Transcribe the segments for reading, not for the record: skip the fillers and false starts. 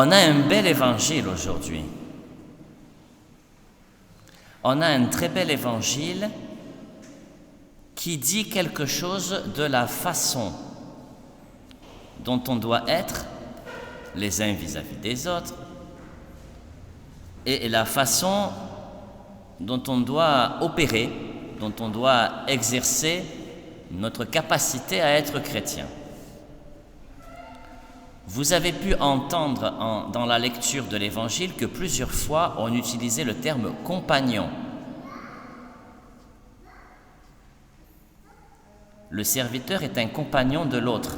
On a un bel évangile aujourd'hui. On a un très bel évangile qui dit quelque chose de la façon dont on doit être les uns vis-à-vis des autres et la façon dont on doit opérer, dont on doit exercer notre capacité à être chrétien. Vous avez pu entendre dans la lecture de l'Évangile que plusieurs fois on utilisait le terme « compagnon ». Le serviteur est un compagnon de l'autre.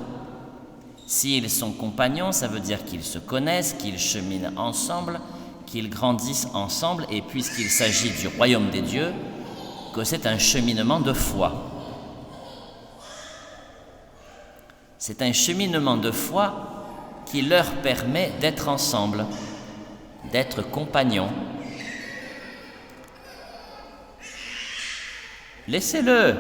S'ils sont compagnons, ça veut dire qu'ils se connaissent, qu'ils cheminent ensemble, qu'ils grandissent ensemble, et puisqu'il s'agit du royaume des dieux, que c'est un cheminement de foi. C'est un cheminement de foi qui leur permet d'être ensemble, d'être compagnons. Laissez-le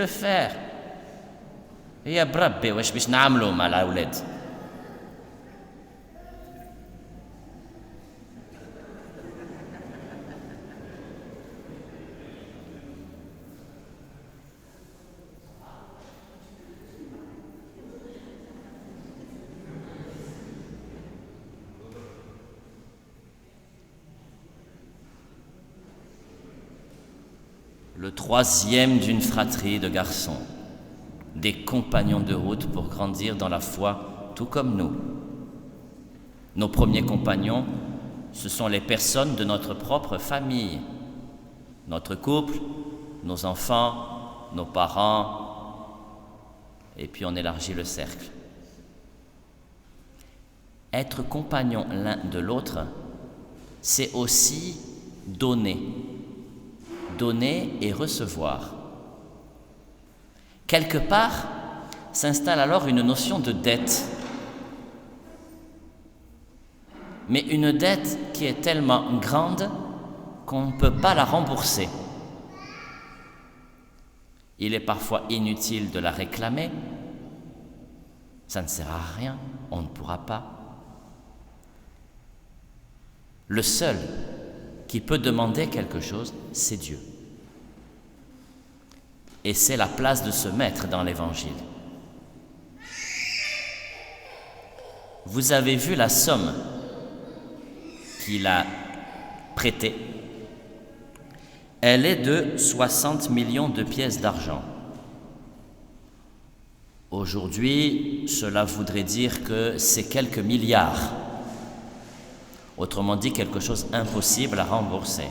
faire. يا بربي واش باش نعملوا مع الأولاد؟ Le troisième d'une fratrie de garçons, des compagnons de route pour grandir dans la foi, tout comme nous. Nos premiers compagnons, ce sont les personnes de notre propre famille, notre couple, nos enfants, nos parents, et puis on élargit le cercle. Être compagnon l'un de l'autre, c'est aussi donner et recevoir. Quelque part, s'installe alors une notion de dette. Mais une dette qui est tellement grande qu'on ne peut pas la rembourser. Il est parfois inutile de la réclamer. Ça ne sert à rien, on ne pourra pas. Le seul qui peut demander quelque chose, c'est Dieu. Et c'est la place de ce maître dans l'Évangile. Vous avez vu la somme qu'il a prêtée. Elle est de 60 millions de pièces d'argent. Aujourd'hui, cela voudrait dire que c'est quelques milliards. Autrement dit, quelque chose d'impossible à rembourser.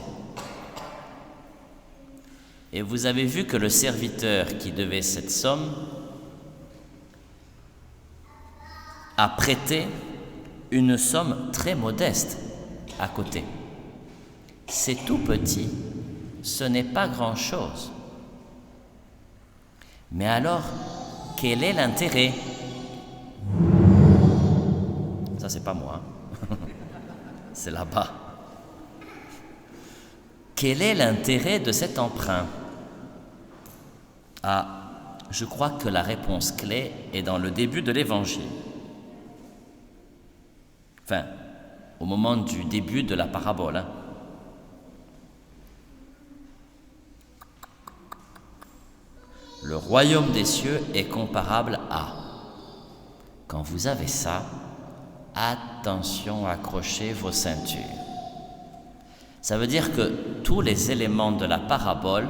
Et vous avez vu que le serviteur qui devait cette somme a prêté une somme très modeste à côté. C'est tout petit, ce n'est pas grand-chose. Mais alors, quel est l'intérêt? Ça, c'est pas moi. C'est là-bas. Quel est l'intérêt de cet emprunt? Ah, je crois que la réponse clé est dans le début de l'Évangile. Enfin, au moment du début de la parabole. Le royaume des cieux est comparable à. Quand vous avez ça, attention, accrochez vos ceintures. Ça veut dire que tous les éléments de la parabole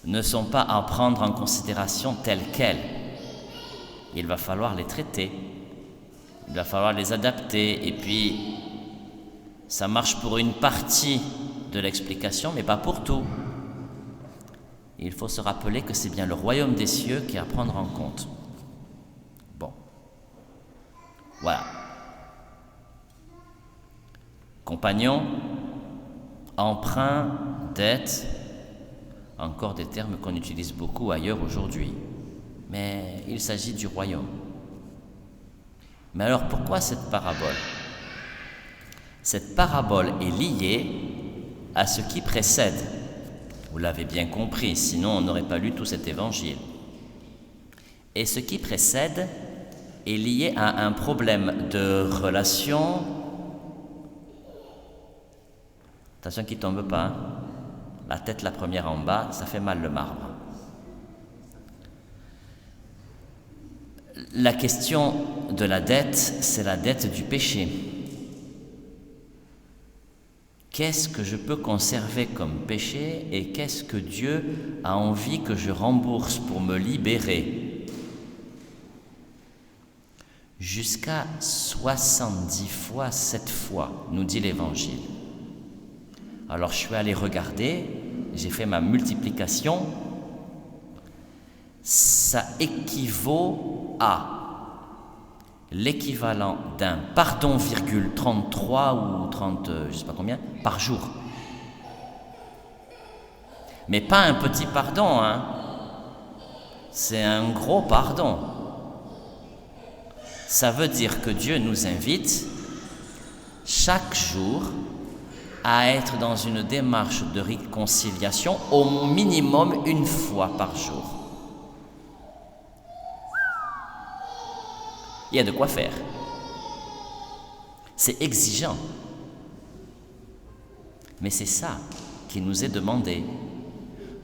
ne sont pas à prendre en considération tels quels. Il va falloir les traiter, il va falloir les adapter, et puis ça marche pour une partie de l'explication, mais pas pour tout. Il faut se rappeler que c'est bien le royaume des cieux qui est à prendre en compte. Bon. Voilà. Compagnon, emprunt, dette, encore des termes qu'on utilise beaucoup ailleurs aujourd'hui. Mais il s'agit du royaume. Mais alors pourquoi cette parabole? Cette parabole est liée à ce qui précède. Vous l'avez bien compris, sinon on n'aurait pas lu tout cet évangile. Et ce qui précède est lié à un problème de relation. Attention qu'il ne tombe pas, hein. La tête la première en bas, ça fait mal le marbre. La question de la dette, c'est la dette du péché. Qu'est-ce que je peux conserver comme péché et qu'est-ce que Dieu a envie que je rembourse pour me libérer? Jusqu'à 70 fois 7 fois, nous dit l'Évangile. Alors je suis allé regarder, j'ai fait ma multiplication, ça équivaut à l'équivalent d'un pardon, 33 ou 30, je ne sais pas combien, par jour. Mais pas un petit pardon, hein. C'est un gros pardon. Ça veut dire que Dieu nous invite chaque jour à être dans une démarche de réconciliation au minimum une fois par jour. Il y a de quoi faire. C'est exigeant. Mais c'est ça qui nous est demandé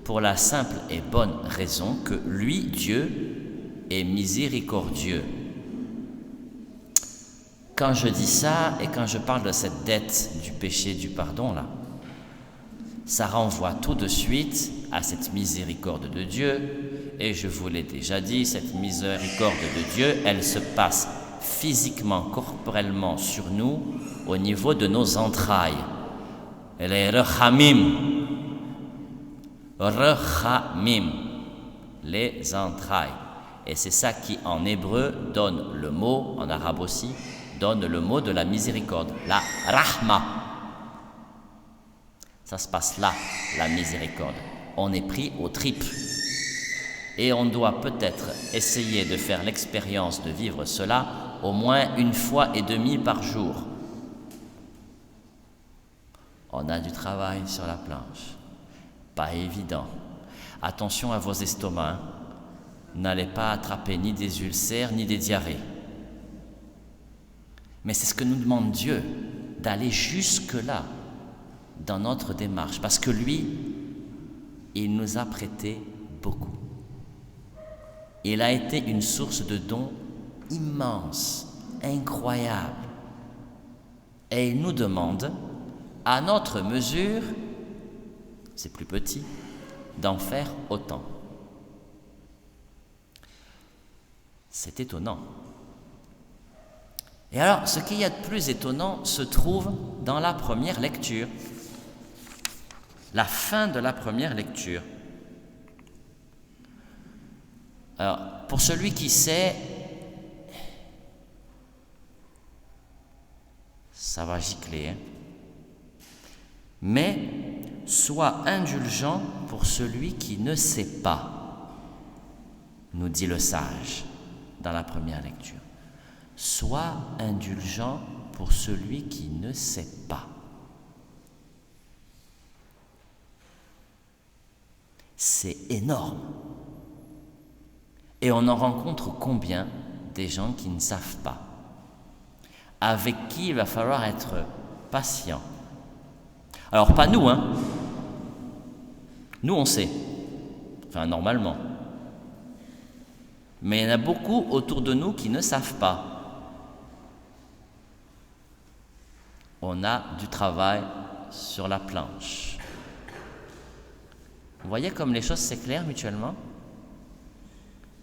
pour la simple et bonne raison que lui, Dieu, est miséricordieux. Quand je dis ça et quand je parle de cette dette du péché, du pardon, là, ça renvoie tout de suite à cette miséricorde de Dieu. Et je vous l'ai déjà dit, cette miséricorde de Dieu, elle se passe physiquement, corporellement sur nous, au niveau de nos entrailles. Les rechamim. Rechamim. Les entrailles. Et c'est ça qui, en hébreu, donne le mot, en arabe aussi, donne le mot de la miséricorde, la rahma. Ça se passe là, la miséricorde. On est pris aux tripes. Et on doit peut-être essayer de faire l'expérience de vivre cela au moins une fois et demie par jour. On a du travail sur la planche. Pas évident. Attention à vos estomacs. N'allez pas attraper ni des ulcères ni des diarrhées. Mais c'est ce que nous demande Dieu, d'aller jusque-là dans notre démarche, parce que lui, il nous a prêté beaucoup. Il a été une source de dons immense, incroyable. Et il nous demande, à notre mesure, c'est plus petit, d'en faire autant. C'est étonnant. Et alors, ce qu'il y a de plus étonnant se trouve dans la première lecture. La fin de la première lecture. Alors, pour celui qui sait, ça va gicler, hein? Mais sois indulgent pour celui qui ne sait pas, nous dit le sage dans la première lecture. Sois indulgent pour celui qui ne sait pas. C'est énorme. Et on en rencontre combien des gens qui ne savent pas, avec qui il va falloir être patient. Alors pas nous, hein. Nous on sait, enfin normalement. Mais il y en a beaucoup autour de nous qui ne savent pas. On a du travail sur la planche. Vous voyez comme les choses s'éclairent mutuellement?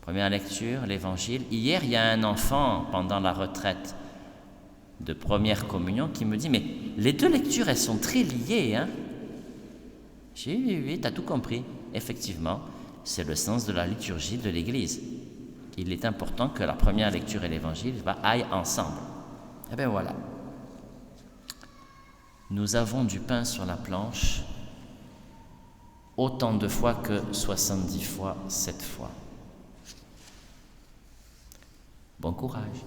Première lecture, l'Évangile. Hier, il y a un enfant, pendant la retraite de première communion, qui me dit « Mais les deux lectures, elles sont très liées, hein ?» J'ai dit « Oui, tu as tout compris. » Effectivement, c'est le sens de la liturgie de l'Église. Il est important que la première lecture et l'Évangile aillent ensemble. Eh bien voilà. Nous avons du pain sur la planche autant de fois que 70 fois 7 fois. Bon courage.